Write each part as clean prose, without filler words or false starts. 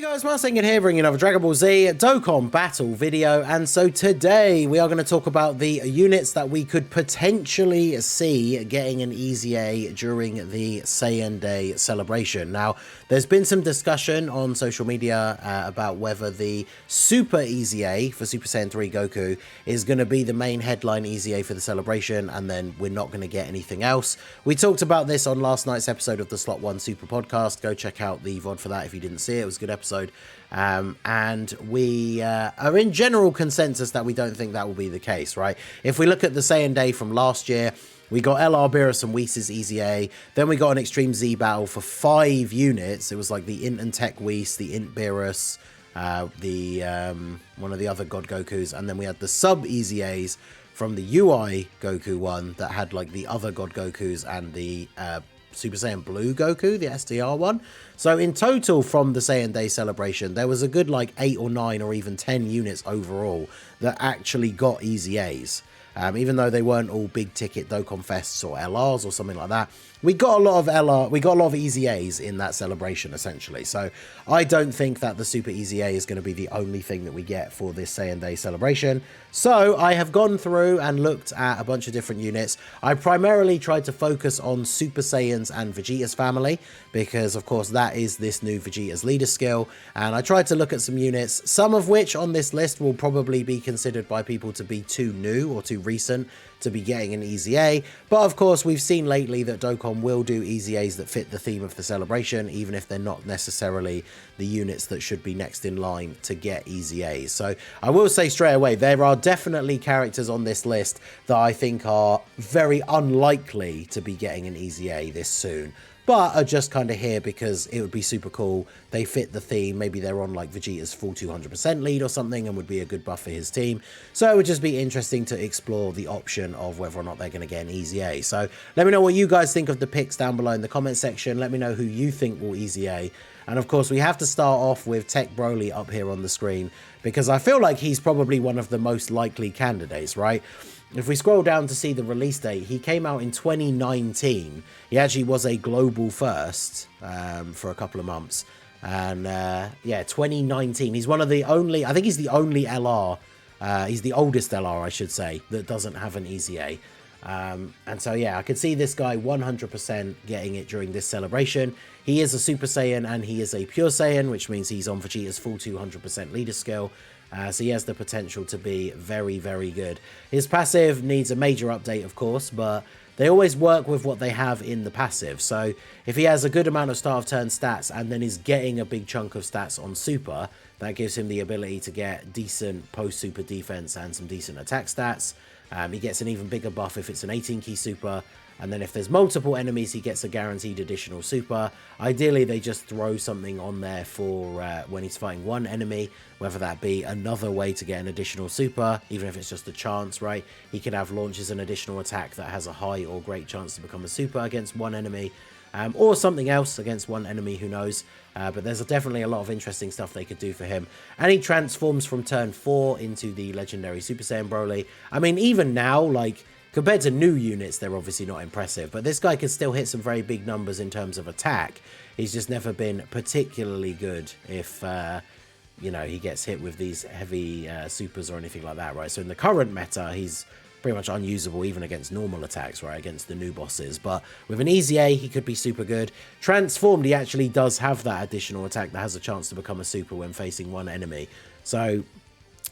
Guys, Saiyan here, bringing another Dragon Ball Z Dokkan battle video, and so today we are going to talk about the units that we could potentially see getting an EZA during the Saiyan Day celebration. Now, there's been some discussion on social media about whether the Super EZA for Super Saiyan 3 Goku is going to be the main headline EZA for the celebration, and then we're not going to get anything else. We talked about this on last night's episode of the Slot 1 Super podcast. Go check out the VOD for that if you didn't see it. It was a good episode. And we are in general consensus that we don't think that will be the case, right? If we look at the Saiyan Day from last year, we got LR Beerus and Whis' EZA, then we got an Extreme Z battle for 5 units. It was like the Int and TEQ Whis, the Int Beerus, one of the other God Gokus, and then we had the sub EZAs from the UI Goku one that had like the other God Gokus and the Super Saiyan Blue Goku, the SDR one. So in total from the Saiyan Day celebration, there was a good like 8 or 9 or even 10 units overall that actually got EZAs. Even though they weren't all big ticket Dokkan Fests or LRs or something like that, we got a lot of EZAs in that celebration essentially. So I don't think that the Super EZA is going to be the only thing that we get for this Saiyan Day celebration. So I have gone through and looked at a bunch of different units. I primarily tried to focus on Super Saiyans and Vegeta's family because of course that is this new Vegeta's leader skill, and I tried to look at some units, some of which on this list will probably be considered by people to be too new or too recent to be getting an EZA, but of course we've seen lately that Dokkan will do EZAs that fit the theme of the celebration, even if they're not necessarily the units that should be next in line to get EZAs. So I will say straight away, there are definitely characters on this list that I think are very unlikely to be getting an EZA this soon, but are just kind of here because it would be super cool. They fit the theme. Maybe they're on like Vegeta's full 200% lead or something and would be a good buff for his team. So it would just be interesting to explore the option of whether or not they're going to get an EZA. So let me know what you guys think of the picks down below in the comment section. Let me know who you think will EZA. And of course, we have to start off with TEQ Broly up here on the screen because I feel like he's probably one of the most likely candidates, right? If we scroll down to see the release date, he came out in 2019. He actually was a global first for a couple of months. And yeah, 2019. He's one of the only, I think he's the only LR, he's the oldest LR, I should say, that doesn't have an EZA. And so, yeah, I could see this guy 100% getting it during this celebration. He is a Super Saiyan and he is a Pure Saiyan, which means he's on Vegeta's full 200% leader skill. So he has the potential to be very, very good. His passive needs a major update, of course, but they always work with what they have in the passive. So if he has a good amount of start of turn stats and then is getting a big chunk of stats on Super, that gives him the ability to get decent post-Super defense and some decent attack stats. He gets an even bigger buff if it's an 18-key Super. And then if there's multiple enemies, he gets a guaranteed additional Super. Ideally, they just throw something on there for when he's fighting one enemy, whether that be another way to get an additional Super, even if it's just a chance, right? He could have launches an additional attack that has a high or great chance to become a Super against one enemy, or something else against one enemy, who knows. But there's definitely a lot of interesting stuff they could do for him. And he transforms from turn 4 into the legendary Super Saiyan Broly. I mean, even now, like, compared to new units, they're obviously not impressive, but this guy can still hit some very big numbers in terms of attack. He's just never been particularly good if, you know, he gets hit with these heavy supers or anything like that, right? So in the current meta, he's pretty much unusable even against normal attacks, right, against the new bosses. But with an EZA, he could be super good. Transformed, he actually does have that additional attack that has a chance to become a super when facing one enemy. So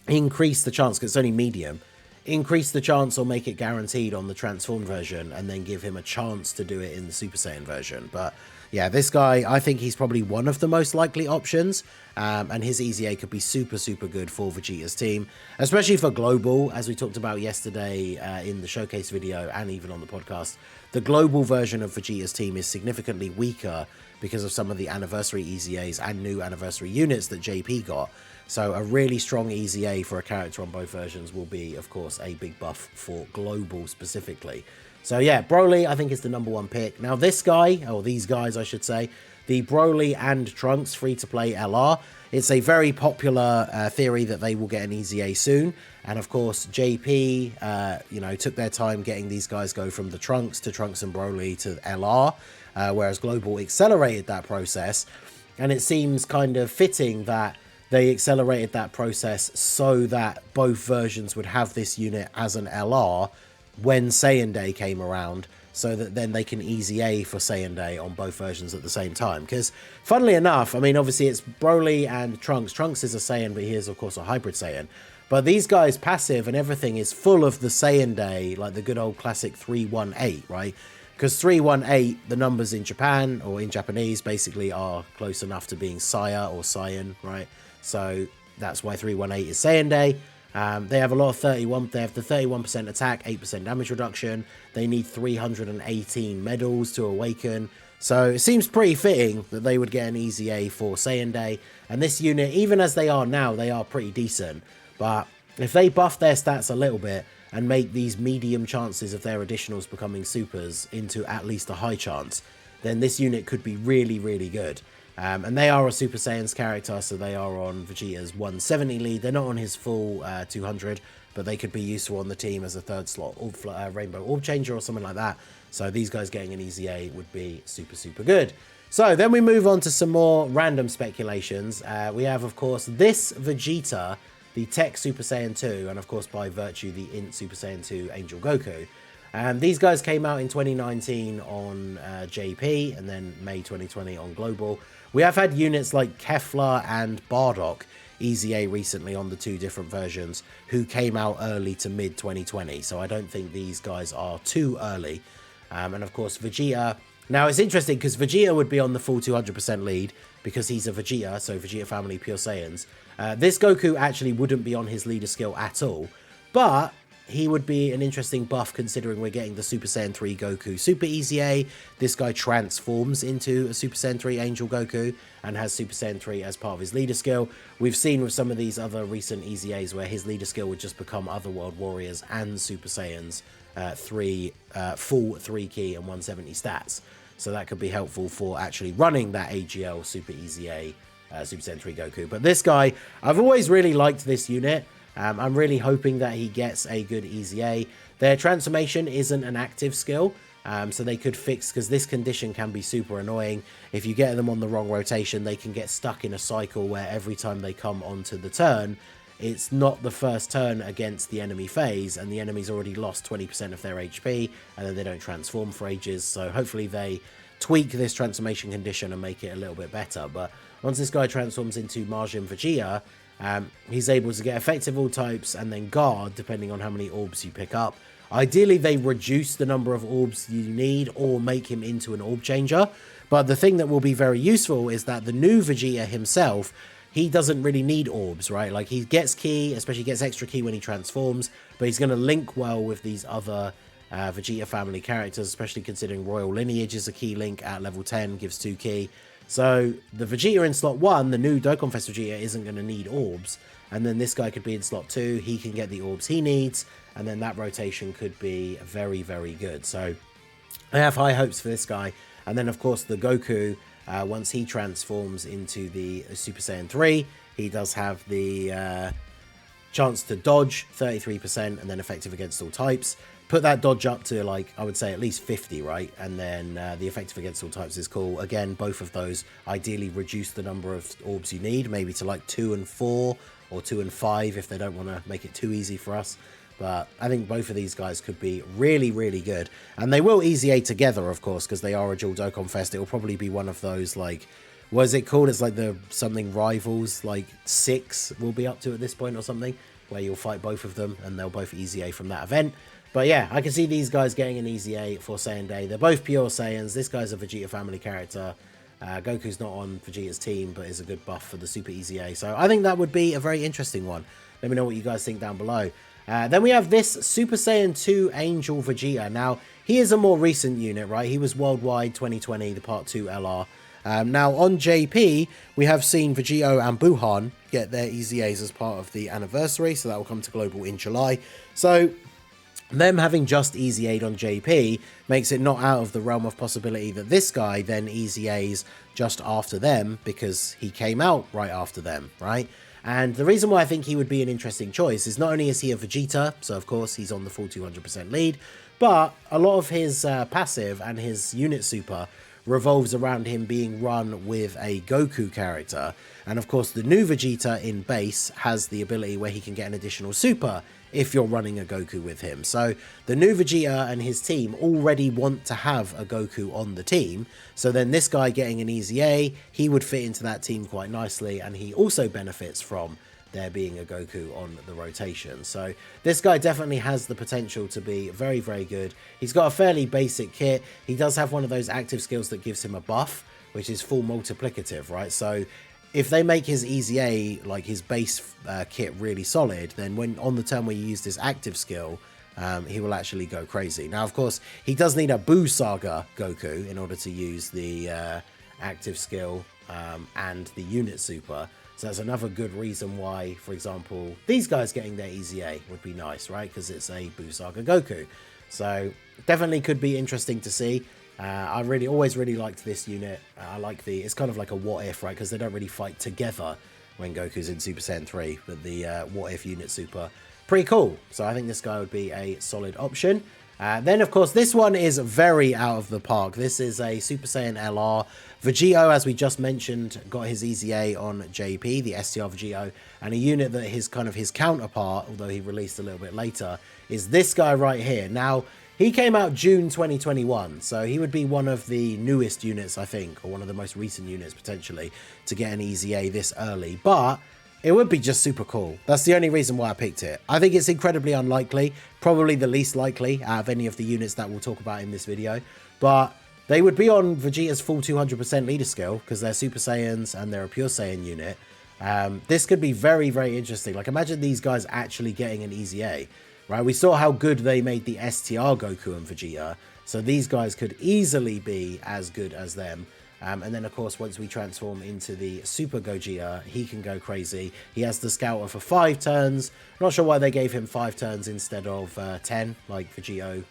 increase the chance, because it's only medium. Increase the chance or make it guaranteed on the transformed version and then give him a chance to do it in the Super Saiyan version. But yeah, this guy, I think he's probably one of the most likely options, and his EZA could be super, super good for Vegeta's team, especially for global, as we talked about yesterday in the showcase video and even on the podcast. The global version of Vegeta's team is significantly weaker because of some of the anniversary EZAs and new anniversary units that JP got. So a really strong EZA for a character on both versions will be, of course, a big buff for global specifically. So yeah, Broly, I think, is the #1 pick. Now this guy, or these guys, I should say, the Broly and Trunks free-to-play LR, it's a very popular theory that they will get an EZA soon. And of course, JP, you know, took their time getting these guys go from the Trunks to Trunks and Broly to LR, whereas Global accelerated that process. And it seems kind of fitting that they accelerated that process so that both versions would have this unit as an LR when Saiyan Day came around, so that then they can EZA for Saiyan Day on both versions at the same time. Because, funnily enough, I mean, obviously it's Broly and Trunks. Trunks is a Saiyan, but he is, of course, a hybrid Saiyan. But these guys' passive and everything is full of the Saiyan Day, like the good old classic 318, right? Because 318, the numbers in Japan, or in Japanese, basically are close enough to being Saya or Saiyan, right? So that's why 318 is Saiyan Day. They have a lot of 31. They have the 31% attack, 8% damage reduction. They need 318 medals to awaken. So it seems pretty fitting that they would get an EZA for Saiyan Day. And this unit, even as they are now, they are pretty decent. But if they buff their stats a little bit and make these medium chances of their additionals becoming supers into at least a high chance, then this unit could be really, really good. And they are a Super Saiyans character, so they are on Vegeta's 170 lead. They're not on his full 200, but they could be useful on the team as a third slot Rainbow Orb Changer or something like that. So these guys getting an EZA would be super, super good. So then we move on to some more random speculations. We have, of course, this Vegeta, the TEQ Super Saiyan 2, and of course by virtue the INT Super Saiyan 2 Angel Goku. These guys came out in 2019 on JP, and then May 2020 on Global. We have had units like Kefla and Bardock EZA recently on the two different versions, who came out early to mid 2020, so I don't think these guys are too early. And of course Vegeta, now it's interesting because Vegeta would be on the full 200% lead because he's a Vegeta, so Vegeta family pure Saiyans. This Goku actually wouldn't be on his leader skill at all, but he would be an interesting buff considering we're getting the Super Saiyan 3 Goku Super EZA. This guy transforms into a Super Saiyan 3 Angel Goku and has Super Saiyan 3 as part of his leader skill. We've seen with some of these other recent EZAs where his leader skill would just become Otherworld Warriors and Super Saiyans full 3 key and 170 stats. So that could be helpful for actually running that AGL Super EZA Super Saiyan 3 Goku. But this guy, I've always really liked this unit. I'm really hoping that he gets a good EZA. Their transformation isn't an active skill, so they could fix, because this condition can be super annoying. If you get them on the wrong rotation, they can get stuck in a cycle where every time they come onto the turn, it's not the first turn against the enemy phase, and the enemy's already lost 20% of their HP, and then they don't transform for ages. So hopefully they tweak this transformation condition and make it a little bit better. But once this guy transforms into Majin Vegeta, he's able to get effective all types and then guard depending on how many orbs you pick up. Ideally, they reduce the number of orbs you need or make him into an orb changer. But the thing that will be very useful is that the new Vegeta himself, he doesn't really need orbs, right? Like, he gets ki, especially gets extra ki when he transforms, but he's going to link well with these other Vegeta family characters, especially considering Royal Lineage is a key link at level 10, gives 2 ki. So the Vegeta in slot 1, the new Dokkan Fest Vegeta, isn't going to need orbs. And then this guy could be in slot 2. He can get the orbs he needs. And then that rotation could be very, very good. So I have high hopes for this guy. And then, of course, the Goku, once he transforms into the Super Saiyan 3, he does have the chance to dodge 33% and then effective against all types. Put that dodge up to, like, I would say at least 50, right? And then the effective against all types is cool. Again, both of those ideally reduce the number of orbs you need, maybe to like 2 and 4 or 2 and 5 if they don't want to make it too easy for us. But I think both of these guys could be really, really good. And they will EZA together, of course, because they are a dual Dokkan Fest. It will probably be one of those, like, what is it called? It's like the something rivals, like 6 will be up to at this point or something, where you'll fight both of them and they'll both EZA from that event. But yeah, I can see these guys getting an EZA for Saiyan Day. They're both pure Saiyans. This guy's a Vegeta family character. Goku's not on Vegeta's team, but is a good buff for the Super EZA. So I think that would be a very interesting one. Let me know what you guys think down below. Then we have this Super Saiyan 2 Angel Vegeta. Now, he is a more recent unit, right? He was Worldwide 2020, the Part 2 LR. Now, on JP, we have seen Vegito and Buuhan get their EZAs as part of the anniversary. So that will come to Global in July. So them having just EZA'd on JP makes it not out of the realm of possibility that this guy then EZAs just after them, because he came out right after them, right? And the reason why I think he would be an interesting choice is not only is he a Vegeta, so of course he's on the full 200% lead, but a lot of his passive and his unit super revolves around him being run with a Goku character. And of course, the new Vegeta in base has the ability where he can get an additional super if you're running a Goku with him. So the new Vegeta and his team already want to have a Goku on the team. So then this guy getting an EZA, he would fit into that team quite nicely, and he also benefits from there being a Goku on the rotation. So this guy definitely has the potential to be very, very good. He's got a fairly basic kit. He does have one of those active skills that gives him a buff, which is full multiplicative, right? So if they make his EZA, like his base kit, really solid, then when on the turn where you use this active skill, he will actually go crazy. Now, of course, he does need a Buu Saga Goku in order to use the active skill and the unit super. So that's another good reason why, for example, these guys getting their EZA would be nice, right? Because it's a Buu Saga Goku. So definitely could be interesting to see. I always really liked this unit. I like it's kind of like a what if, right? Because they don't really fight together when Goku's in Super Saiyan 3, but the what if unit super, pretty cool. So I think this guy would be a solid option. Then, of course, this one is very out of the park. This is a Super Saiyan LR. Vegito, as we just mentioned, got his EZA on JP, the STR Vegito, and a unit that his counterpart, although he released a little bit later, is this guy right here. Now, he came out June 2021, so he would be one of the newest units, I think, or one of the most recent units, potentially, to get an EZA this early. But it would be just super cool. That's the only reason why I picked it. I think it's incredibly unlikely, probably the least likely out of any of the units that we'll talk about in this video. But they would be on Vegeta's full 200% leader skill, because they're Super Saiyans and they're a Pure Saiyan unit. This could be very, very interesting. Like, imagine these guys actually getting an EZA. Right, we saw how good they made the STR Goku and Vegeta, so these guys could easily be as good as them. And then, of course, once we transform into the Super Gogeta, he can go crazy. He has the Scouter for 5 turns. Not sure why they gave him 5 turns instead of 10, like Vegito,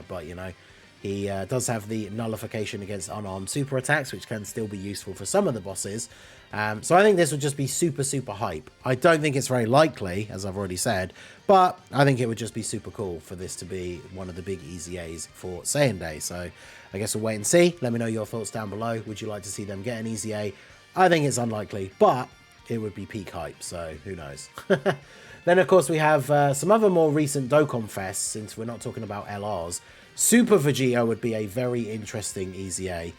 but, you know, he does have the nullification against unarmed super attacks, which can still be useful for some of the bosses. So I think this would just be super, super hype. I don't think it's very likely, as I've already said, but I think it would just be super cool for this to be one of the big EZAs for Saiyan Day. So I guess we'll wait and see. Let me know your thoughts down below. Would you like to see them get an EZA? I think it's unlikely, but it would be peak hype, so who knows. Then, of course, we have some other more recent Dokkan Fests, since we're not talking about LRs. Super Vegeta would be a very interesting EZA.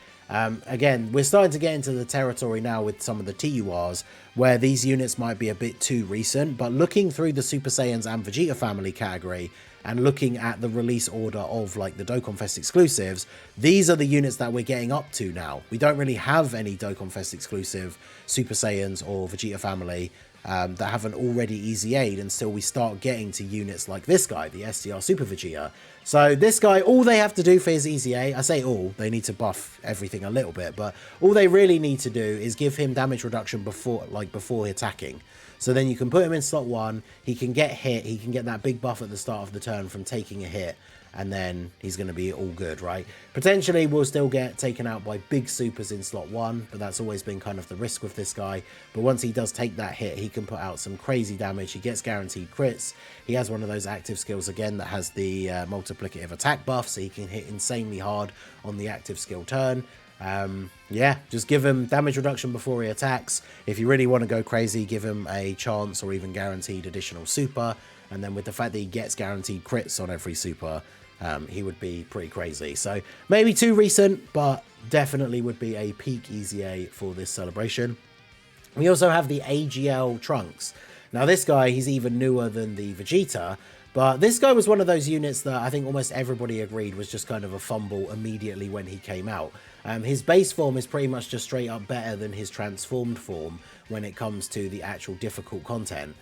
Again, we're starting to get into the territory now with some of the TURs, where these units might be a bit too recent, but looking through the Super Saiyans and Vegeta family category, and looking at the release order of like the Dokkan Fest exclusives, these are the units that we're getting up to now. We don't really have any Dokkan Fest exclusive Super Saiyans or Vegeta family that haven't already EZA'd until we start getting to units like this guy, the STR Super Vegeta. So this guy, all they have to do for his EZA, I say all, they need to buff everything a little bit, but all they really need to do is give him damage reduction before attacking. So then you can put him in slot 1, he can get hit, he can get that big buff at the start of the turn from taking a hit, and then he's going to be all good, right? Potentially, we'll still get taken out by big supers in slot 1, but that's always been kind of the risk with this guy. But once he does take that hit, he can put out some crazy damage. He gets guaranteed crits. He has one of those active skills, again, that has the multiplicative attack buff, so he can hit insanely hard on the active skill turn. Yeah, just give him damage reduction before he attacks. If you really want to go crazy, give him a chance or even guaranteed additional super. And then with the fact that he gets guaranteed crits on every super, he would be pretty crazy. So maybe too recent, but definitely would be a peak EZA for this celebration. We also have the AGL Trunks. Now this guy, he's even newer than the Vegeta, but this guy was one of those units that I think almost everybody agreed was just kind of a fumble immediately when he came out. His base form is pretty much just straight up better than his transformed form when it comes to the actual difficult content.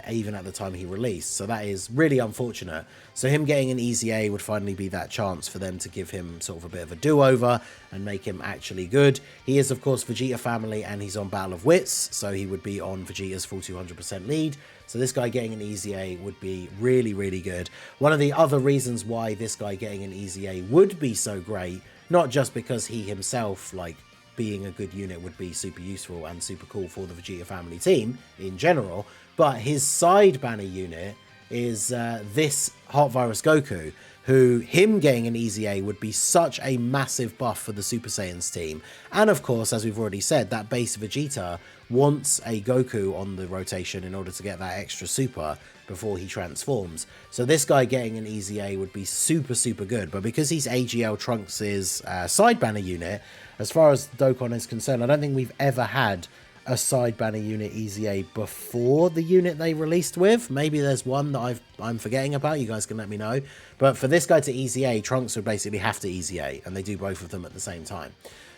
Even at the time he released, so that is really unfortunate. So him getting an EZA would finally be that chance for them to give him sort of a bit of a do-over and make him actually good. He is, of course, Vegeta family, and he's on Battle of Wits, so he would be on Vegeta's full 200% lead. So this guy getting an EZA would be really, really good. One of the other reasons why this guy getting an EZA would be so great, not just because he himself, like, being a good unit would be super useful and super cool for the Vegeta family team in general, but his side banner unit is this Heart Virus Goku. who him getting an EZA would be such a massive buff for the Super Saiyans team. And of course, as we've already said, that base Vegeta wants a Goku on the rotation in order to get that extra super before he transforms. So this guy getting an EZA would be super, super good. But because he's AGL Trunks' side banner unit, as far as Dokkan is concerned, I don't think we've ever had a side banner unit EZA before the unit they released with. Maybe there's one that I'm forgetting about. You guys can let me know. But for this guy to EZA, Trunks would basically have to EZA, and they do both of them at the same time.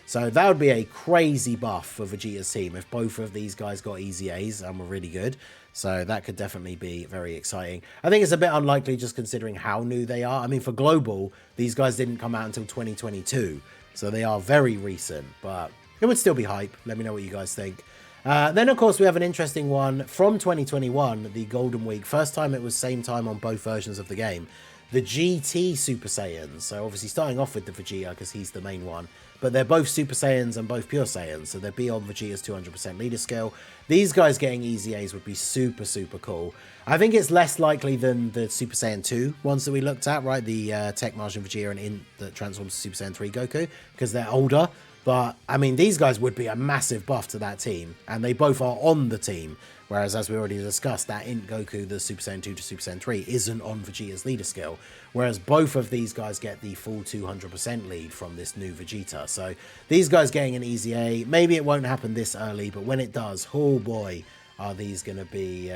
So that would be a crazy buff for Vegeta's team if both of these guys got EZAs and were really good. So that could definitely be very exciting. I think it's a bit unlikely just considering how new they are. I mean, for Global, these guys didn't come out until 2022. So they are very recent, but it would still be hype. Let me know what you guys think. Then, of course, we have an interesting one from 2021, the Golden Week. First time it was same time on both versions of the game. The GT Super Saiyans. So obviously starting off with the Vegeta because he's the main one. But they're both Super Saiyans and both Pure Saiyans. So they're beyond Vegeta's 200% leader skill. These guys getting EZAs would be super, super cool. I think it's less likely than the Super Saiyan 2 ones that we looked at, right? The TEQ Vegeta and Int that transforms to Super Saiyan 3 Goku. Because they're older. But, I mean, these guys would be a massive buff to that team. And they both are on the team. Whereas, as we already discussed, that Int Goku, the Super Saiyan 2 to Super Saiyan 3, isn't on Vegeta's leader skill. Whereas both of these guys get the full 200% lead from this new Vegeta. So, these guys getting an EZA, maybe it won't happen this early. But when it does, oh boy, are these going to be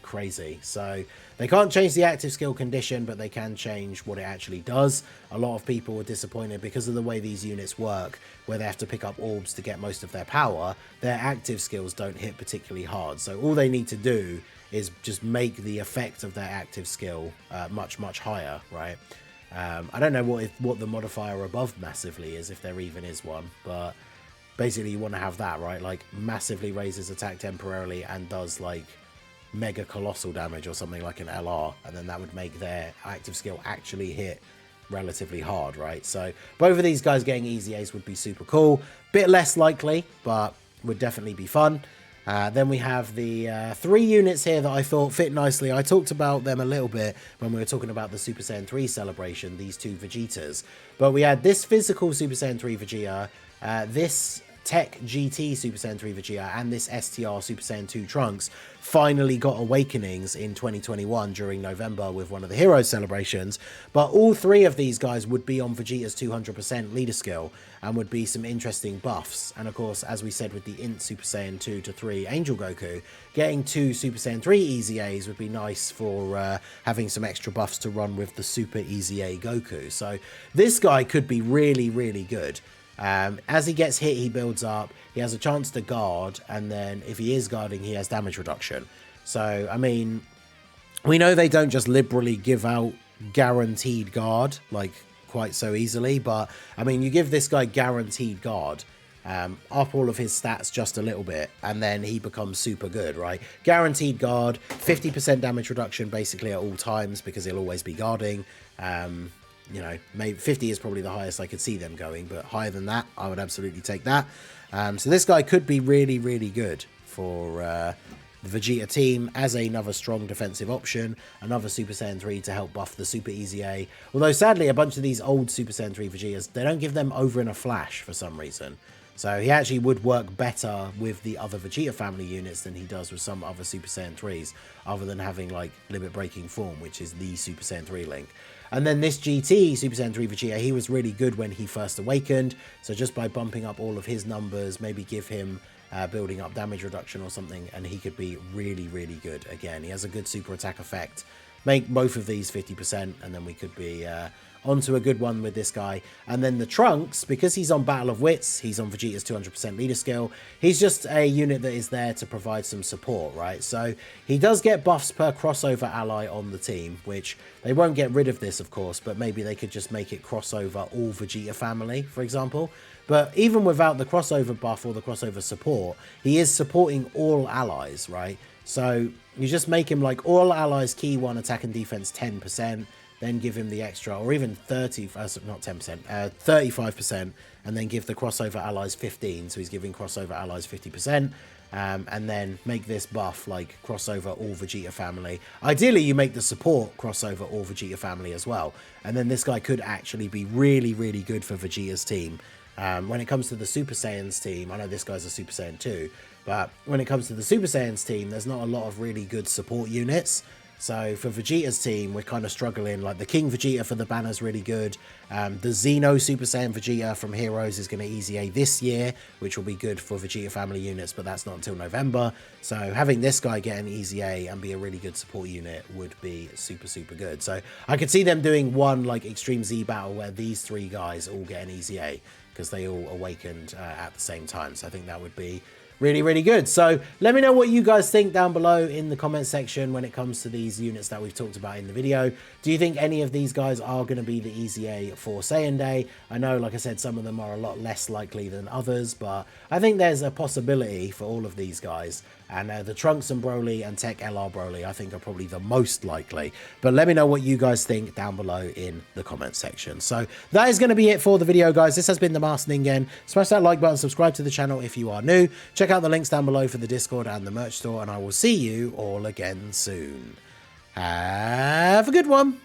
crazy. So they can't change the active skill condition, but they can change what it actually does. A lot of people were disappointed because of the way these units work, where they have to pick up orbs to get most of their power. Their active skills don't hit particularly hard. So all they need to do is just make the effect of their active skill much, much higher, right? I don't know what the modifier above massively is, if there even is one, but basically you want to have that, right? Like massively raises attack temporarily and does like mega colossal damage or something like an LR, and then that would make their active skill actually hit relatively hard, right? So both of these guys getting EZAs would be super cool. Bit less likely, but would definitely be fun. Then we have the 3 units here that I thought fit nicely. I talked about them a little bit when we were talking about the Super Saiyan 3 celebration, these 2 Vegetas. But we had this physical Super Saiyan 3 Vegeta, this TEQ GT Super Saiyan 3 Vegeta, and this STR Super Saiyan 2 Trunks finally got awakenings in 2021 during November with one of the hero celebrations. But all 3 of these guys would be on Vegeta's 200% leader skill and would be some interesting buffs. And of course, as we said with the Int Super Saiyan 2 to 3 Angel Goku, getting 2 Super Saiyan 3 EZAs would be nice for having some extra buffs to run with the Super EZA Goku. So this guy could be really, really good. As he gets hit, he builds up, he has a chance to guard, and then if he is guarding, he has damage reduction. So, I mean, we know they don't just liberally give out guaranteed guard, like, quite so easily, but, I mean, you give this guy guaranteed guard, up all of his stats just a little bit, and then he becomes super good, right? Guaranteed guard, 50% damage reduction basically at all times, because he'll always be guarding. You know, maybe 50 is probably the highest I could see them going, but higher than that, I would absolutely take that. So this guy could be really, really good for the Vegeta team as another strong defensive option, another Super Saiyan 3 to help buff the Super EZA. Although, sadly, a bunch of these old Super Saiyan 3 Vegetas, they don't give them over in a flash for some reason. So he actually would work better with the other Vegeta family units than he does with some other Super Saiyan 3s, other than having, like, limit breaking form, which is the Super Saiyan 3 link. And then this GT, Super Saiyan 3 Vegeta, he was really good when he first awakened. So just by bumping up all of his numbers, maybe give him building up damage reduction or something, and he could be really, really good again. He has a good super attack effect. Make both of these 50%, and then we could be onto a good one with this guy. And then the Trunks, because he's on Battle of Wits, he's on Vegeta's 200% leader skill, he's just a unit that is there to provide some support, right? So he does get buffs per crossover ally on the team, which they won't get rid of this, of course, but maybe they could just make it crossover all Vegeta family, for example. But even without the crossover buff or the crossover support, he is supporting all allies, right? So you just make him like all allies key 1 attack and defense 10%, then give him the extra, or even 30, not 10%, 35%, and then give the crossover allies 15, so he's giving crossover allies 50%. and then make this buff like crossover all Vegeta family. Ideally, you make the support crossover all Vegeta family as well, and then this guy could actually be really, really good for Vegeta's team. When it comes to the Super Saiyans team, I know this guy's a Super Saiyan too, but when it comes to the Super Saiyans team, there's not a lot of really good support units. So for Vegeta's team, we're kind of struggling. Like the King Vegeta for the banner's really good. The Xeno Super Saiyan Vegeta from Heroes is going to EZA this year, which will be good for Vegeta family units, but that's not until November. So having this guy get an EZA and be a really good support unit would be super, super good. So I could see them doing one like Extreme Z battle where these three guys all get an EZA because they all awakened at the same time. So I think that would be really, really good. So let me know what you guys think down below in the comment section when it comes to these units that we've talked about in the video. Do you think any of these guys are going to be the EZA for Saiyan Day? I know, like I said, some of them are a lot less likely than others, but I think there's a possibility for all of these guys. And the Trunks and Broly and TEQ LR Broly, I think, are probably the most likely. But let me know what you guys think down below in the comment section. So that is going to be it for the video, guys. This has been the Masked Ningen. Smash that like button, subscribe to the channel if you are new. Check out the links down below for the Discord and the merch store, and I will see you all again soon. Have a good one.